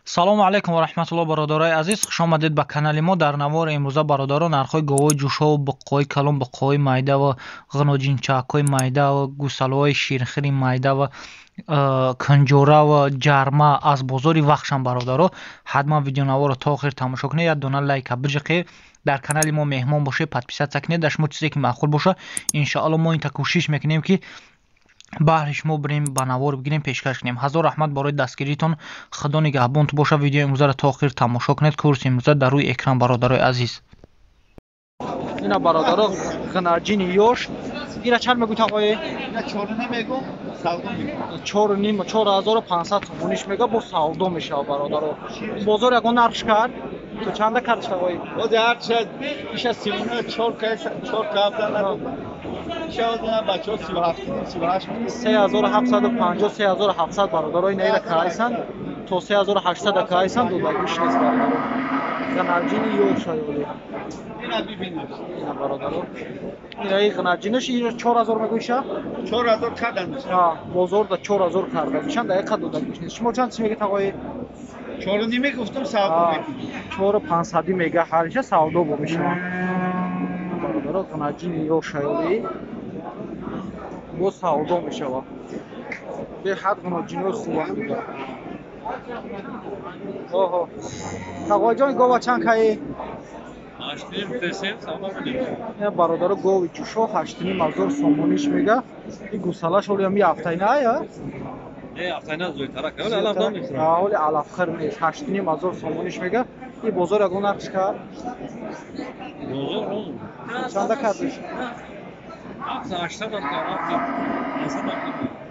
салому алайкум ва раҳматуллоҳ бародарои азиз, хуш омадед ба канали мо. дар навори имрӯза бародаро нархҳои говои ҷӯшову буққои калон, буққои майда ва ғиноҷинчакҳои майда ва гусалҳои ширхири майда ва кунҷора ва ҷарма аз бозори вахшам бародаро. ҳатман видеонаворро то охир тамошо кунед, як дона лайка биҷиқед, дар канали мо меҳмон бошед, подписатсия кунед, дар шумо чизе ки маъқул боша. Иншоалло мо инта кӯшиш мекунем ки баҳри шумо бирем ба навор бигирем, пешкаш кунем. ҳазор раҳмат барои дастгиритон. худо нигаҳбонтон боша. видеои имрӯзаро то охир тамошо кунед. курси имрӯза дар рӯи экран бародарои азиз. ина бародаро ғинаҷини ёш. ина чанд мегӯед ағои? 4500 сомониш мега бо савдо мешава бародаро. бозор ягон нархш кард? то чанда кардш ағои? бози ҳарча иша 34 кафта бачо 3750 3700 бародаро. ина ира кайсан то 3800 кайсан додагиш нест бародаро. ғинаҷини ёш аёли. ина бибинед ина бародаро. ина ғинаҷинаш 4000 мегӯиша? 4000 кадандаш. ҳа, бозорда 4000 кардагишан дақиқа додагиш нест. шумо чанд мегӯед ағои? 4 мегуфтам савдо мекунам. 4500 мега ҳариша савдо бо мешава. бародаро ғинаҷини ёш аёли бо савдо мешава. беҳад ғиноҷинои хуб буда. оҳо. тағоиҷони гова чанд каи? 8500 савдо мекунам. бародаро гови ҷӯшо 8500 сомониш мега. ин гусалаш ҳоли ҳами афтайна я? афтайна зӯйтарак вале алафдор мехӯрам. ҳоли алафхир нест. 8500 сомониш мега. ин бозор ягон нархш кард? бозор чанда кардиш? 800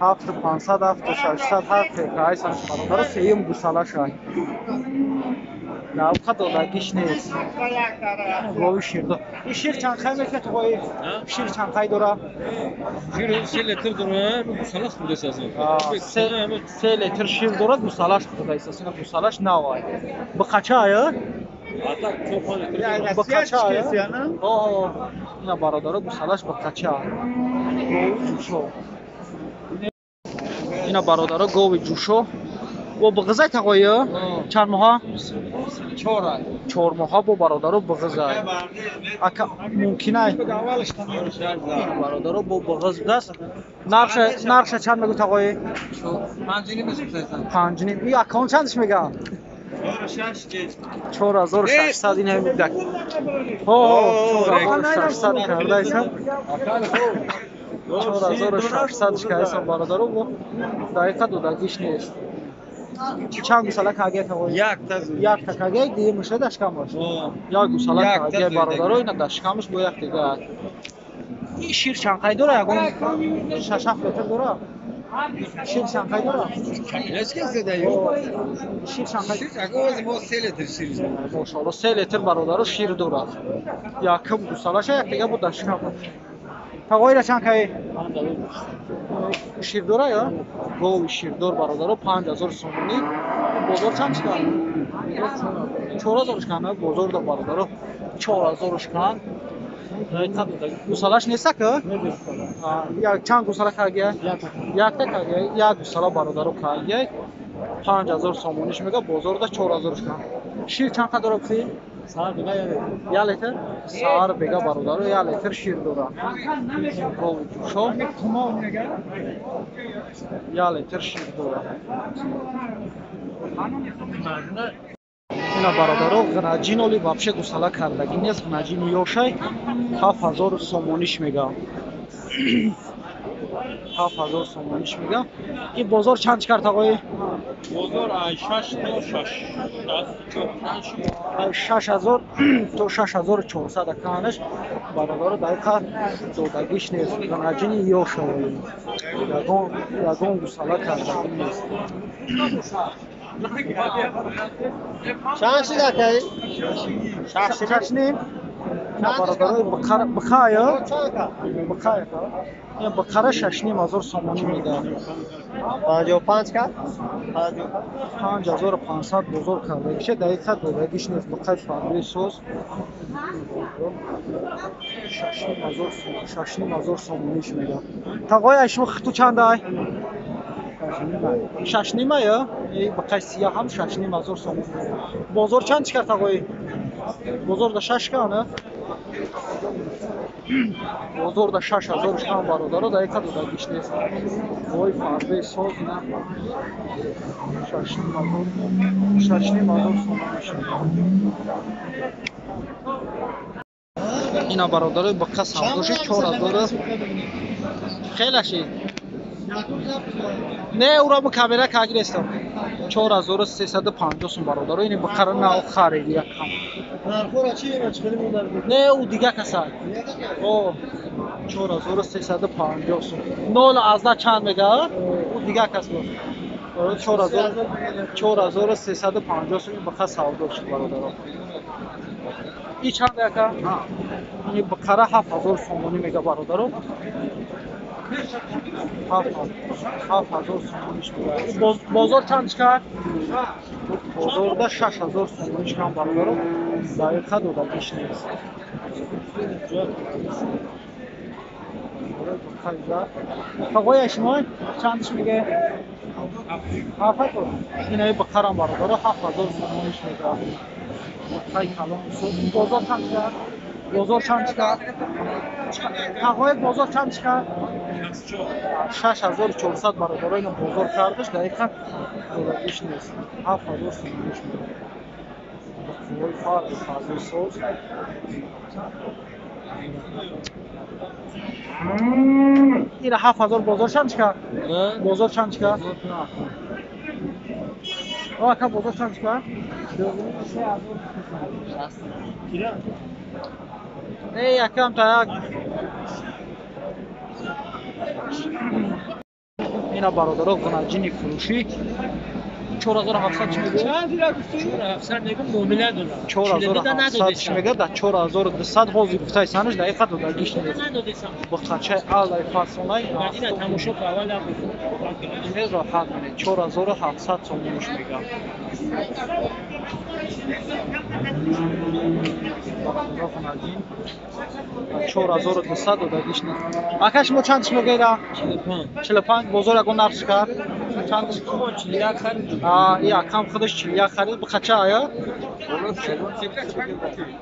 7500 7600 ҳафт кайсан бародаро. сеюм гусалашай навқа додагиш нест. гови ширдо. ин шир чанд хай мекунад ағои? шир чанд хай дора? шир 3 литр дора, гусалаш худес азон. 3 литр шир дора, гусалаш худес азон. гусалаш навай. Бақача ая? атак 4 литр. Бақача ая? О, ина бародаро гусалаш бақача. гови ҷӯшо. ина бародаро гови ҷӯшо. бо биғизай тағоия? чанд моҳа? 4 моҳа бо бародаро биғизай. ака мумкинай бародаро бо биғиз будаст. нархша чанд мегӯед тағои? 5.5. ин акаон чандш мега? 4600 ин ҳами дак. 4600 кардайсан. 4600 кайсан бародаро бо дақиқа додагиш нест. чанд гусала кагия тағои? як та кагия дие меша дашкамаш. як гусала кагия бародаро. ина дашкамаш бо як дига. ин шир чанд қай дора? ягон 6-7 литр дора? шир чанд қай дора? шир чанд қай? мошалло 3 литр бародаро шир дора. якм гусалаша як дига бо дашкамаш. тағоира чанд каи? ширдора я? гови ширдор бародаро 5000 сомонӣ. бозор чанд шкан? 4000 шкан. бозорда бародаро 4000 шкан. гусалаш неста ка? як чанд гусала кагия? якта кагия. як гусала бародаро кагия 5000 сомониш мега. бозорда 4000 шкан. шир чанд ка дора кӣ? я литр сар бега бародаро. я литр шир дора. гови ҷӯшо я литр шир дора. ина бародаро ғинаҷин оли вабше гусала кардаги нест. ғинаҷини ёшай 7000 сомониш мега. 7000 сомониш мега. ин бозор чанд кард ағои? бозор 6000 то 6400 канаш бародаро дақиқа додагиш нест. ғинаҷини ёш аёли ягон гусала кардаги нест. чанд шида кай? шашним. бародаро бақая? бақая ка? ин бақара 6500 сомонӣ мега. 55 ка? 5500 бозор кардагиша дақиқа додагиш нест. бақаи фарбии соз 6500 сомониш мега. тағои ай шумо хиту чандай? 6.5 я? Ба қайсия ҳам 6.500 сом. Бозор чанд чикар тағои? Бозор да 6 кана? Бозор да 6000 шкан бародаро да яка да гиш нест. Вой фарбе соз на 6.500 сом мешад. Ина бародаро ба қас ҳамдоши 4000 хелаши. Не ураму камера кагирестам. 4350 сум бародаро ини ба қарна хариди якам. Нархора чи мачхали модар? Не у дига каса. О 4350 сум. 0 азда чанд мега? У дига каса. 4350 сум ба қас ҳамдош бародаро. И чанд яка? Ини ба қара 7000 сомони мега бародаро. 7000 сомониш мега. Бозор чанд чикар? Бозорда 6000 сомониш кам бародаро. Дақиқа дода гиш нест. Тағоя шумо чандиш мега? 7000. Ина ба қарам бародаро 7000 сомониш мега. Хай калон су. Бозор чанд чикар? Бозор чанд чикар? Тағоя бозор чанд чикар? 6400 бародаро ина бозор кардаш дақиқа дода гиш нест. 7000 сомониш мега. Вой фарбе фарбе соз. Ина 7000 бозор чанд чикар? Бозор чанд чикар? О ака бозор чанд чикар? Якам та як. Ина бародаро ғунаҷини фурӯшӣ 4700 чӣ мегӯ? 4700 мегӯ муомила дорам. 4700 чӣ мега да 4200 ҳозир гуфтаисанаш дақиқа дода гиш нест. Ба қачаи алай фасонай Мадина тамошо аввал не роҳат мене 4700 сомониш мега. ғунаҷин 4200 дода гиш нест. Ака шумо чандиш мегоира? 45 бозор ягон нарх чикар? Чанд? 41 харид. И акам худаш 41 харид. Ба қача ая?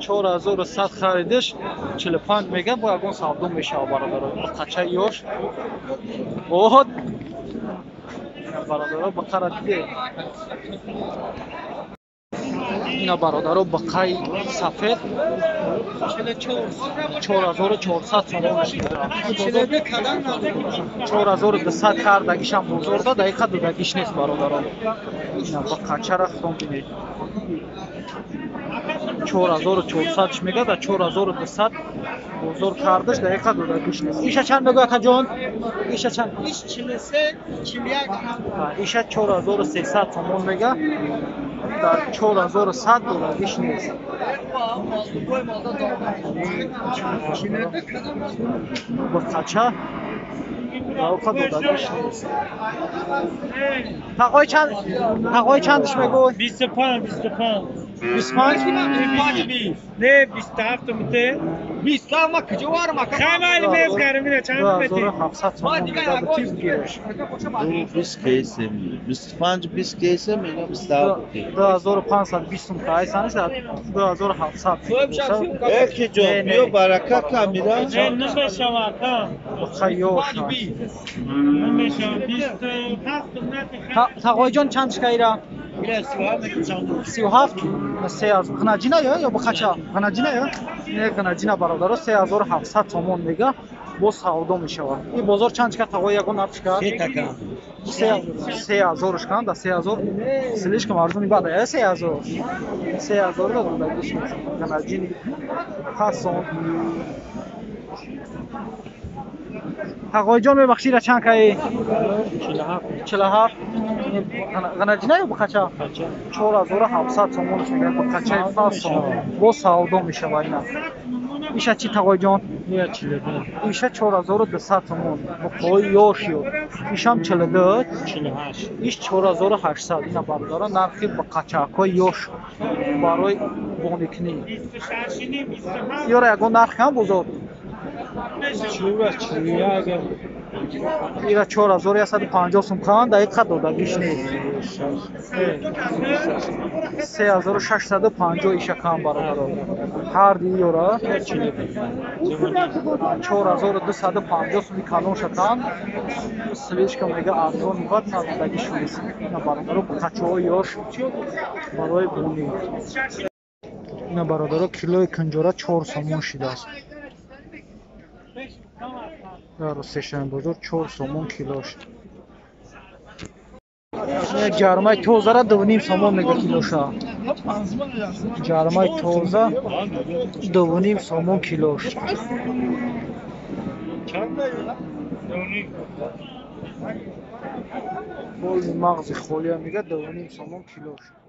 4100 харидиш 45 мега бо ягон савдо мешава бародаро. Ба қача ёш. Охот. Бародаро ба қара диде. Ина бародаро ба қай сафед 4400 сомониш мега. 4200 кардагишам бозорда дақиқа дода гиш нест бародаро. Ина ба қачара худом бинед. 4400 мега да 4200 бозор кардаш дақиқа дода гиш нест. Иша чанд мегӯ акаҷон? Иша чанд? Иш 43 41. Иша 4300 сомон мега да 4100 дода гиш нест. Ба қача дақиқа дода гиш нест. Тағои чандиш мегӯ? 25 25 не 27 муте 20 ма кҷовар ма. хамали мезгарам ина чанд мете 2700 сомон мега ба тиз гираш. 20 кейсе мегам 2520 сум кайсаниш 2700. эки ҷон биё барака камера намешавад Хайёша. намешавад 27 мете Тағоиҷон чанд шкайра? 37 3000 ғунаҷина ё ба қача? Ғунаҷина ё? Не ғунаҷина бародаро 3700 сомон мега бо савдо мешавад. И бозор чанд шка тағои ягон нарх шка? 3000 шкан да 3000 слишком арзуни бада я 3000 да дода гиш нест. Ғунаҷин хасон. Тағоиҷон мебахшира чанд каи? 47 ғунаҷина ё ба қача? 4700 сомониш мега ба қачаи фасон бо савдо мешавад ина. Иша чи тағоиҷон? Иша 4200 сомон бо пои ёш ё. Ишам 42 иш 4800 ина бардора нархи ба қачаакои ёш барои боникунӣ. Ёра ягон нарх кам бузор? ира 4150 сум кан дақиқа додагиш нест 3650 иша кан бародаро ҳар диёра 4250 суми калон шакан слишком мега арзон ва додагиш нест ина бародаро қачао ёш барои буни ина бародаро килои кунҷора 4 сомон шудааст дар сешан бозор 4 сомон кило шуд ҷармаи тозара 2.5 сомон мега килоша ҷармаи тоза 2.5 сомон кило шуд боли мағзи холия мега 2.5 сомон кило шуд